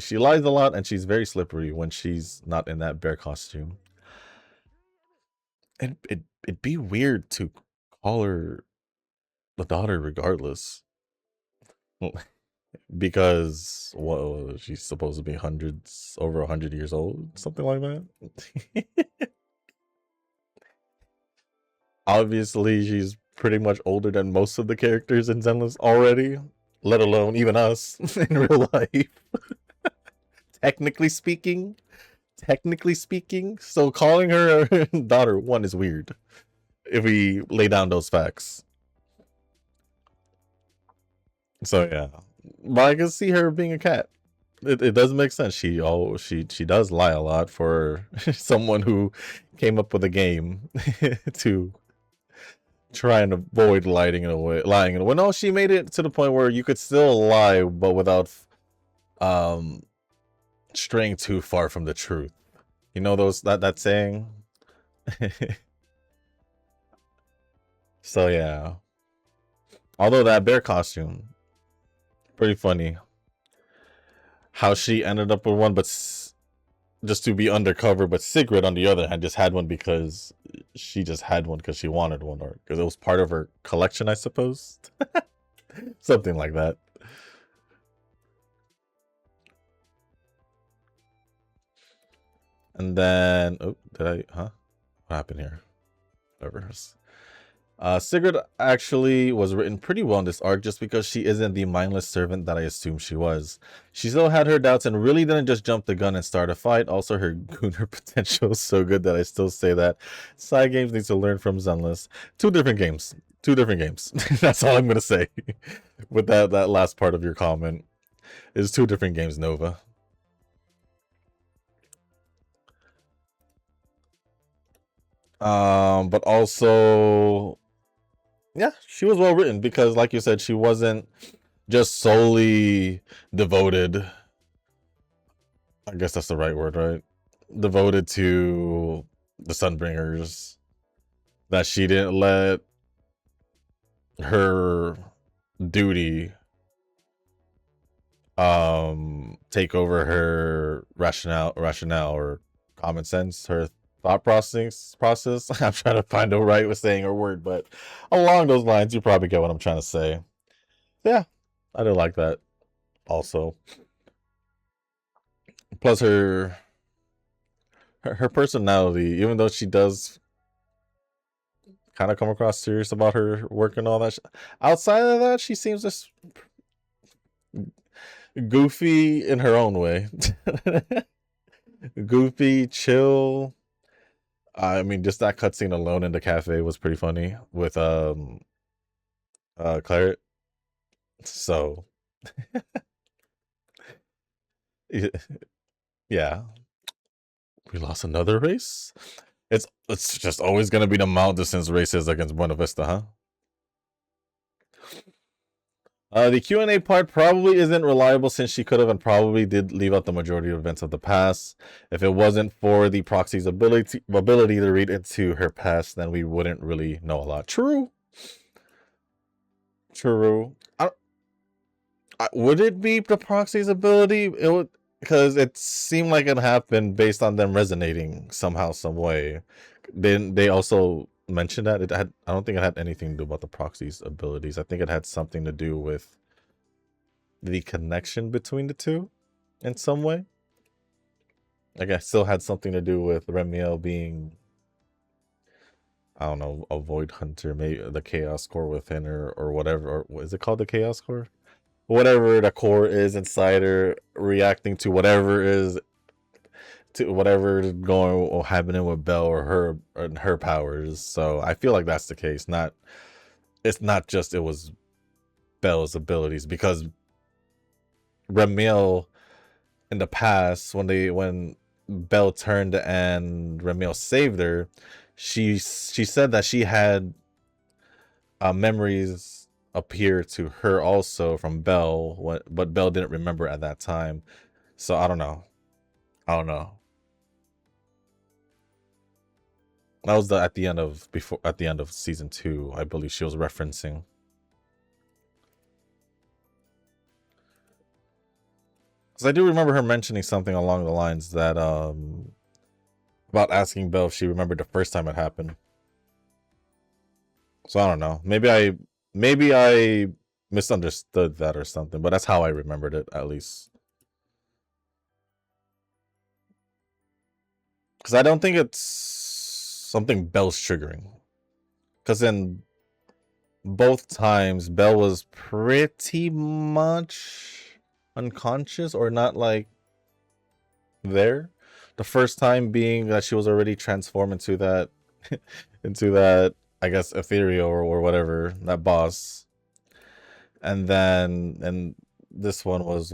She lies a lot and she's very slippery when she's not in that bear costume. And it'd be weird to call her the daughter regardless. Because, well, she's supposed to be over 100 years old, something like that. Obviously, she's pretty much older than most of the characters in Zenless already, let alone even us in real life. Technically speaking. So calling her daughter one is weird if we lay down those facts. So yeah, but I can see her being a cat. It does make sense. She does lie a lot for someone who came up with a game to try and avoid lying in a way. No, she made it to the point where you could still lie, but without straying too far from the truth. You know that saying. So yeah. Although that bear costume, pretty funny. How she ended up with one, but just to be undercover. But Sigrid, on the other hand, just had one because she just had one because she wanted one, or because it was part of her collection, I suppose. Something like that. And then, oh, what happened here? Whatever. Sigrid actually was written pretty well in this arc just because she isn't the mindless servant that I assumed she was. She still had her doubts and really didn't just jump the gun and start a fight. Also, her Gunner potential is so good that I still say that side games need to learn from Zenless. Two different games. That's all I'm going to say with that last part of your comment. Is two different games, Nova. But also, yeah, she was well written because, like you said, she wasn't just solely devoted. I guess that's the right word, right? Devoted to the Sunbringers. That she didn't let her duty take over her rationale or common sense, her thought process. I'm trying to find the right way of saying her word, but along those lines, you probably get what I'm trying to say. Yeah, I do like that also. Plus her personality, even though she does kind of come across serious about her work and all that, outside of that, she seems just goofy in her own way. Goofy, chill. I mean, just that cutscene alone in the cafe was pretty funny with Claret. So yeah, we lost another race. It's just always gonna be the Mount Distance races against Buena Vista, huh? The Q&A part probably isn't reliable since she could have and probably did leave out the majority of events of the past. If it wasn't for the proxy's ability to read into her past, then we wouldn't really know a lot. True. True. Would it be the proxy's ability? It would, because it seemed like it happened based on them resonating somehow, some way. Then they also mentioned that it had. I don't think it had anything to do about the proxy's abilities. I think it had something to do with the connection between the two, in some way. Like it still had something to do with Remiel being, I don't know, a void hunter, maybe the chaos core within her, or whatever. Or what is it called, the chaos core? Whatever the core is inside her, reacting to whatever is going or happening with Belle or her powers. So I feel like that's the case. It's not just it was Belle's abilities, because Remiel in the past, when Belle turned and Remiel saved her, she said that she had memories appear to her also from Belle, but Belle didn't remember at that time. So I don't know. That was at the end of season 2, I believe she was referencing. Because I do remember her mentioning something along the lines that about asking Belle if she remembered the first time it happened. So I don't know. Maybe I misunderstood that or something, but that's how I remembered it, at least. Because I don't think it's something Belle's triggering. Because in both times, Belle was pretty much unconscious or not like there. The first time being that she was already transformed into that into that, I guess, ethereal or whatever, that boss. And this one was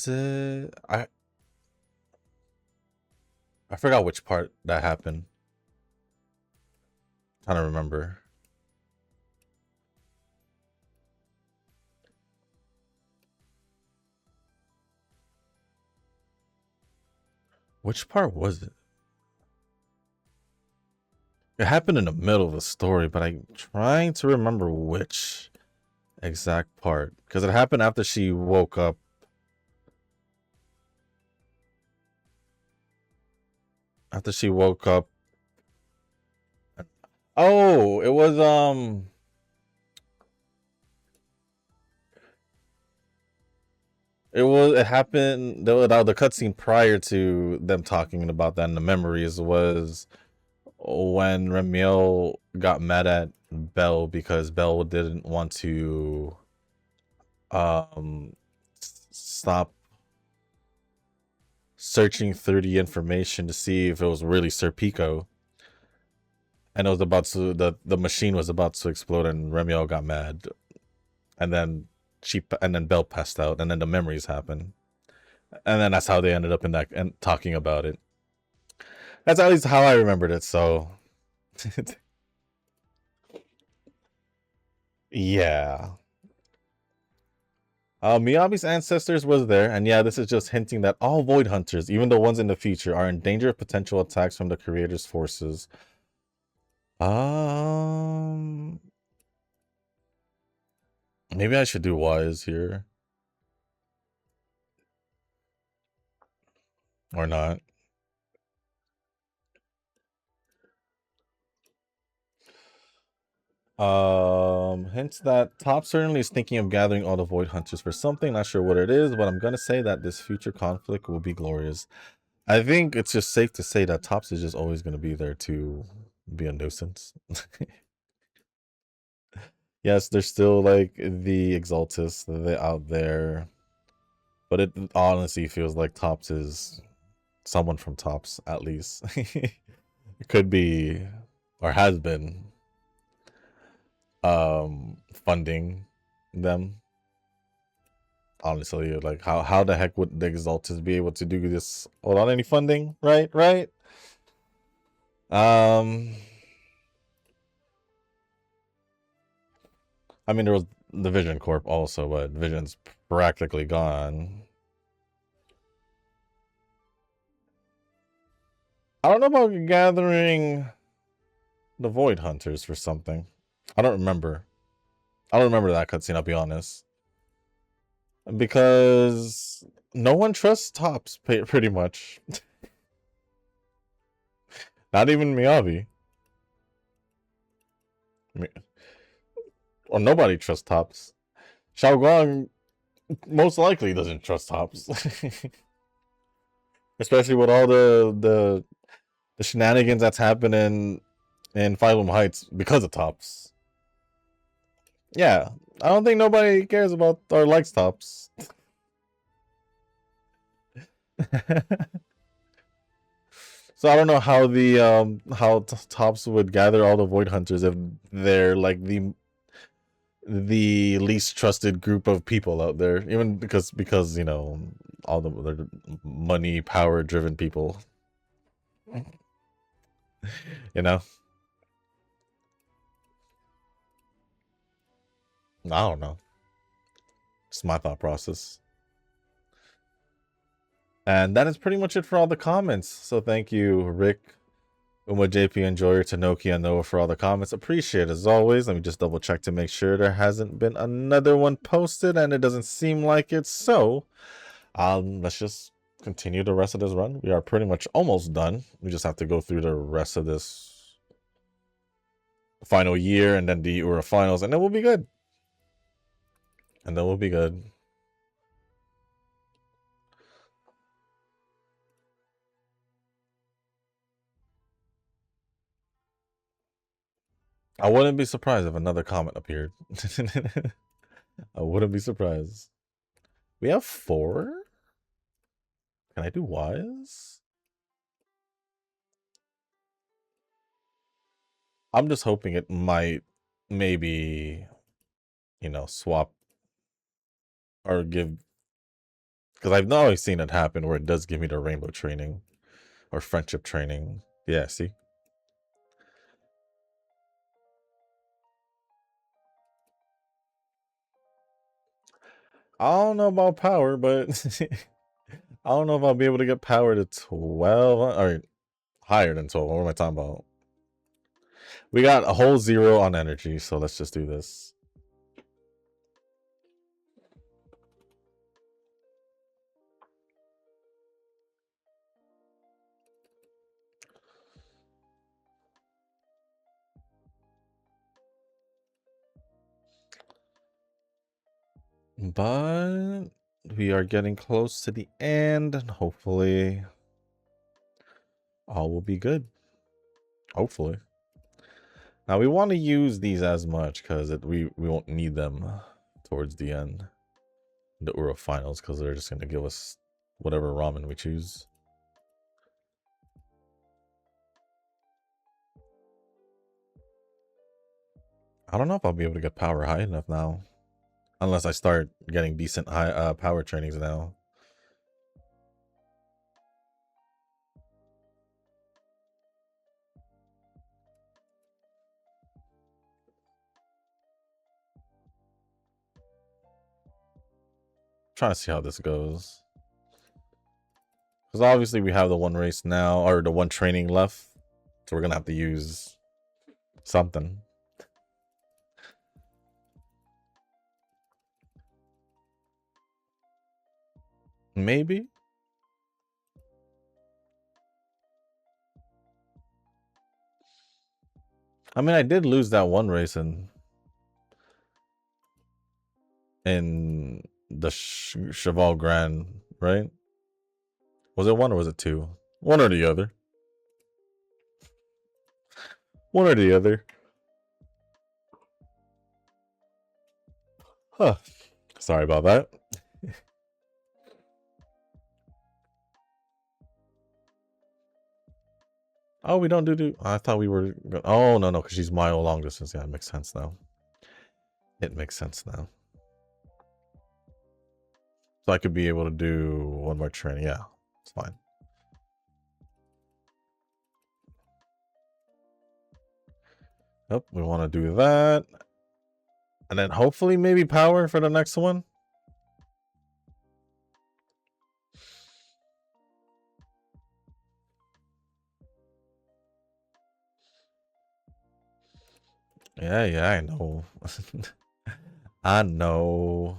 it? I forgot which part that happened. Trying to remember. Which part was it? It happened in the middle of the story, but I'm trying to remember which exact part. Because it happened after she woke up. After she woke up. Oh, it was it happened the cutscene prior to them talking about that in the memories was when Remiel got mad at Belle because Belle didn't want to stop searching through the information to see if it was really Sir Pico. And it was about to the machine was about to explode and Remiel got mad. And then Belle passed out and then the memories happened. And then that's how they ended up in that and talking about it. That's at least how I remembered it, so yeah. Miyabi's ancestors was there, and yeah, this is just hinting that all Void Hunters, even the ones in the future, are in danger of potential attacks from the Creator's forces. Maybe I should do wise here. Or not. Hints that Top certainly is thinking of gathering all the Void Hunters for something. Not sure what it is, but I'm gonna say that this future conflict will be glorious. I think it's just safe to say that Tops is just always gonna be there to be a nuisance. Yes, there's still like the Exaltus out there, but it honestly feels like Tops is someone from Tops at least. It could be or has been funding them. Honestly, like how the heck would the Exaltus be able to do this without any funding? Right. I mean, there was the Vision Corp also, but Vision's practically gone. I don't know about gathering the Void Hunters for something. I don't remember. I don't remember that cutscene, I'll be honest. Because no one trusts Tops, pretty much. Not even Miyabi. Or nobody trusts Tops. Xiao Guang most likely doesn't trust Tops. Especially with all the shenanigans that's happening in Phylum Heights because of Tops. Yeah, I don't think nobody cares about or likes Tops. So I don't know how the Tops would gather all the Void Hunters if they're like the least trusted group of people out there, even because you know all the money power driven people. You know, I don't know. It's my thought process. And that is pretty much it for all the comments. So thank you, Rick, Uma, JP, Enjoyer, Tanoki, and Noah for all the comments. Appreciate it as always. Let me just double check to make sure there hasn't been another one posted, and it doesn't seem like it. So, let's just continue the rest of this run. We are pretty much almost done. We just have to go through the rest of this final year and then the Ura finals, and then we'll be good. And then we'll be good. I wouldn't be surprised if another comment appeared. I wouldn't be surprised. We have 4? Can I do Wise? I'm just hoping it might maybe, you know, swap or give, because I've not always seen it happen where it does give me the rainbow training or friendship training. Yeah, see? I don't know about power, but I don't know if I'll be able to get power to 12 or higher than 12. What am I talking about? We got a whole 0 on energy, so let's just do this. But we are getting close to the end, and hopefully all will be good. Hopefully. Now we want to use these as much because we won't need them towards the end, the Uro finals, because they're just going to give us whatever ramen we choose. I don't know if I'll be able to get power high enough now, unless I start getting decent high power trainings now. Trying to see how this goes. Because obviously we have the one race now, or the one training left. So we're going to have to use something. Maybe? I mean, I did lose that one race in the Cheval Grand, right? Was it 1 or was it 2? One or the other. One or the other. Huh. Sorry about that. Oh, we don't do... I thought we were... Oh, no, because she's mile long distance. Yeah, it makes sense now. It makes sense now. So I could be able to do one more training. Yeah, it's fine. Yep, we want to do that. And then hopefully maybe power for the next one. Yeah, I know. I know.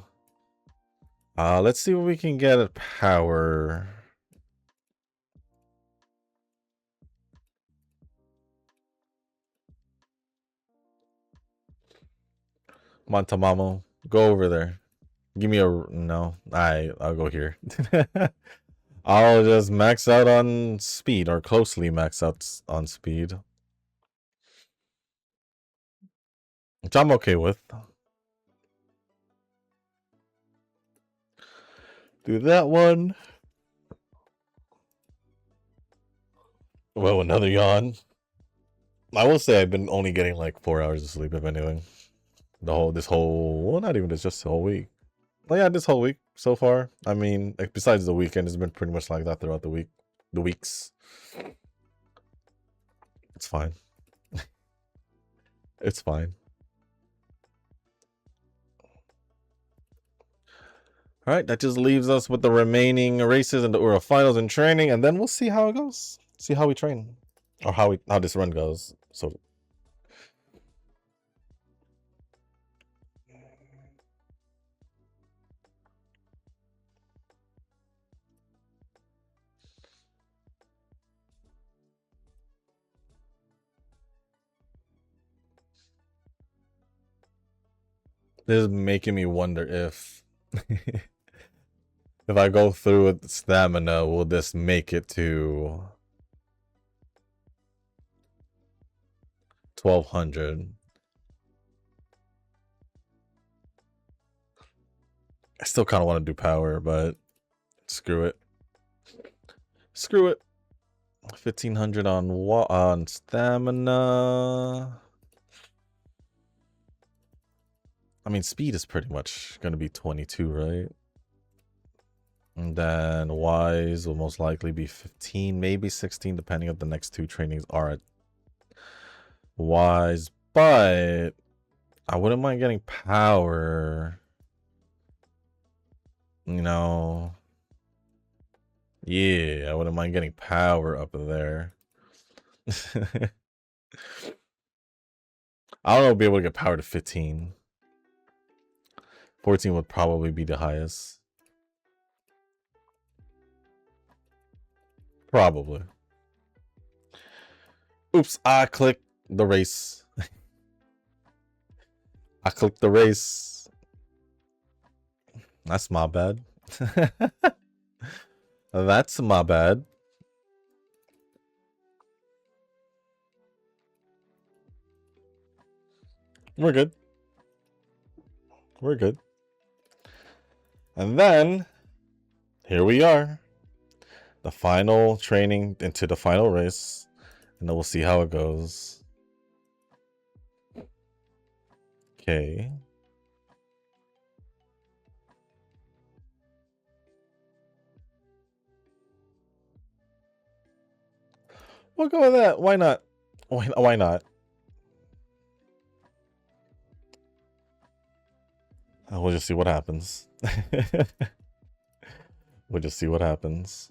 Let's see what we can get at power. Montamamo, go over there. Give me a no. I'll go here. I'll just max out on speed, or closely max out on speed, which I'm okay with. Do that one. Well, another yawn. I will say I've been only getting like 4 hours of sleep, if anything. Well, not even just the whole week. Well, yeah, this whole week so far. I mean, like, besides the weekend, it's been pretty much like that throughout the week. The weeks. It's fine. It's fine. All right, that just leaves us with the remaining races and the Ura finals and training, and then we'll see how it goes. See how we train, or how this run goes. So this is making me wonder if if I go through with stamina, will this make it to 1200? I still kind of want to do power, but screw it. Screw it. 1500 on stamina. I mean, speed is pretty much going to be 22, right? And then wise will most likely be 15, maybe 16, depending on the next two trainings are at wise. But I wouldn't mind getting power. You know. Yeah, I wouldn't mind getting power up there. I don't know if I'll be able to get power to 15. 14 would probably be the highest. Probably. Oops, I clicked the race. I clicked the race. That's my bad. That's my bad. We're good. We're good. And then, here we are. The final training into the final race. And then we'll see how it goes. Okay. We'll go with that. Why not? Why not? We'll just see what happens. We'll just see what happens.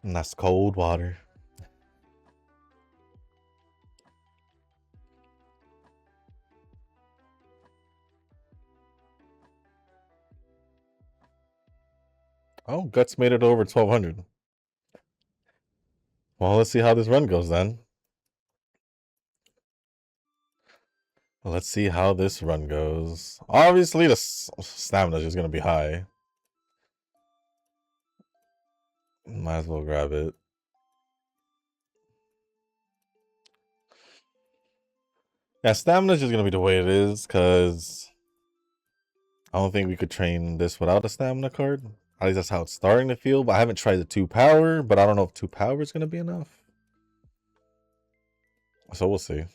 And that's cold water. Oh, Guts made it over 1200. Well, let's see how this run goes then. Let's see how this run goes. Obviously, the stamina is just going to be high. Might as well grab it. Yeah, stamina is just going to be the way it is, because I don't think we could train this without a stamina card. At least that's how it's starting to feel, but I haven't tried the 2 power, but I don't know if 2 power is going to be enough. So we'll see.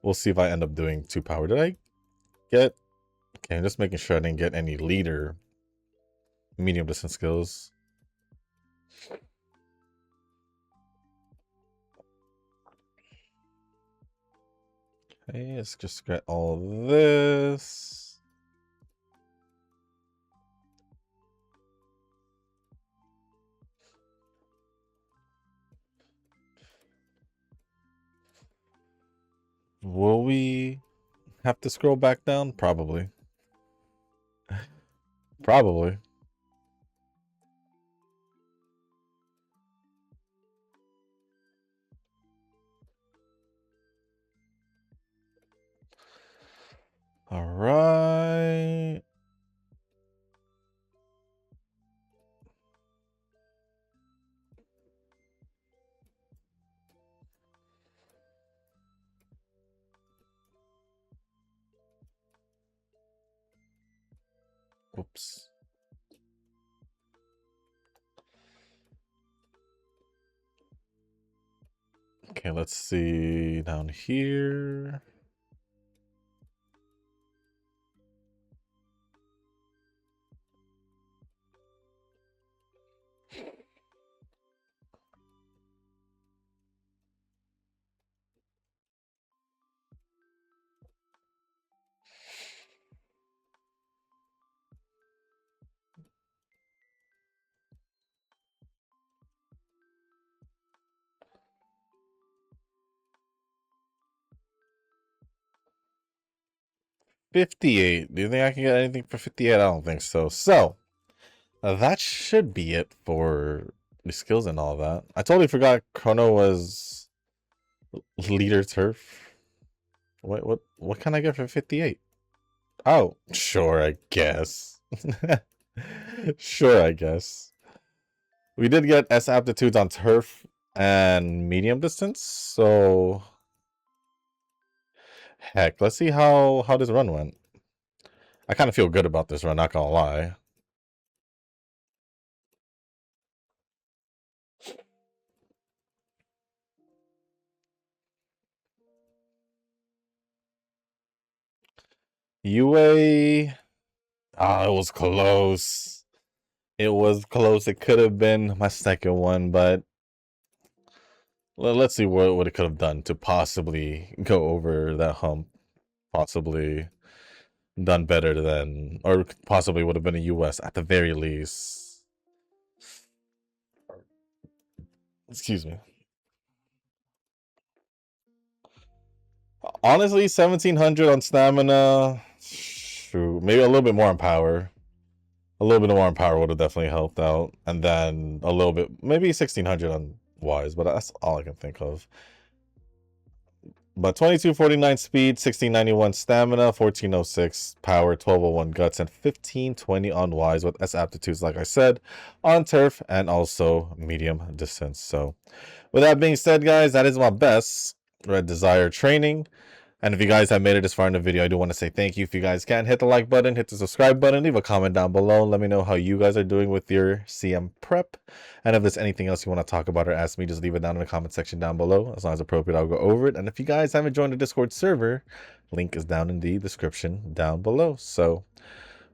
We'll see if I end up doing 2 power. Did I get... Okay, I'm just making sure I didn't get any leader medium distance skills. Okay, let's just get all this. Will we have to scroll back down? Probably. Probably. All right. Oops. Okay, let's see down here. $58. Do you think I can get anything for 58? I don't think so. So, that should be it for the skills and all that. I totally forgot Chrono was leader turf. What can I get for 58? Oh, sure, I guess. Sure, I guess. We did get S aptitudes on turf and medium distance, so heck, let's see how this run went. I kind of feel good about this run, not gonna lie. UA, it was close. It was close. It could have been my second one, but let's see what it could have done to possibly go over that hump. Possibly done better than, or possibly would have been a US at the very least. Excuse me. Honestly, 1700 on stamina. Shoot, maybe a little bit more on power. A little bit more on power would have definitely helped out. And then a little bit, maybe 1600 on wise, but that's all I can think of. But 2249 speed, 1691 stamina, 1406 power, 1201 guts, and 1520 on wise with S aptitudes, like I said, on turf and also medium distance. So, with that being said, guys, that is my best Red Desire training. And if you guys have made it this far in the video, I do want to say thank you. If you guys can, hit the like button, hit the subscribe button, leave a comment down below, and let me know how you guys are doing with your CM prep. And if there's anything else you want to talk about or ask me, just leave it down in the comment section down below. As long as appropriate, I'll go over it. And if you guys haven't joined the Discord server, link is down in the description down below. So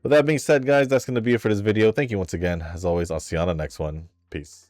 with that being said, guys, that's going to be it for this video. Thank you once again. As always, I'll see you on the next one. Peace.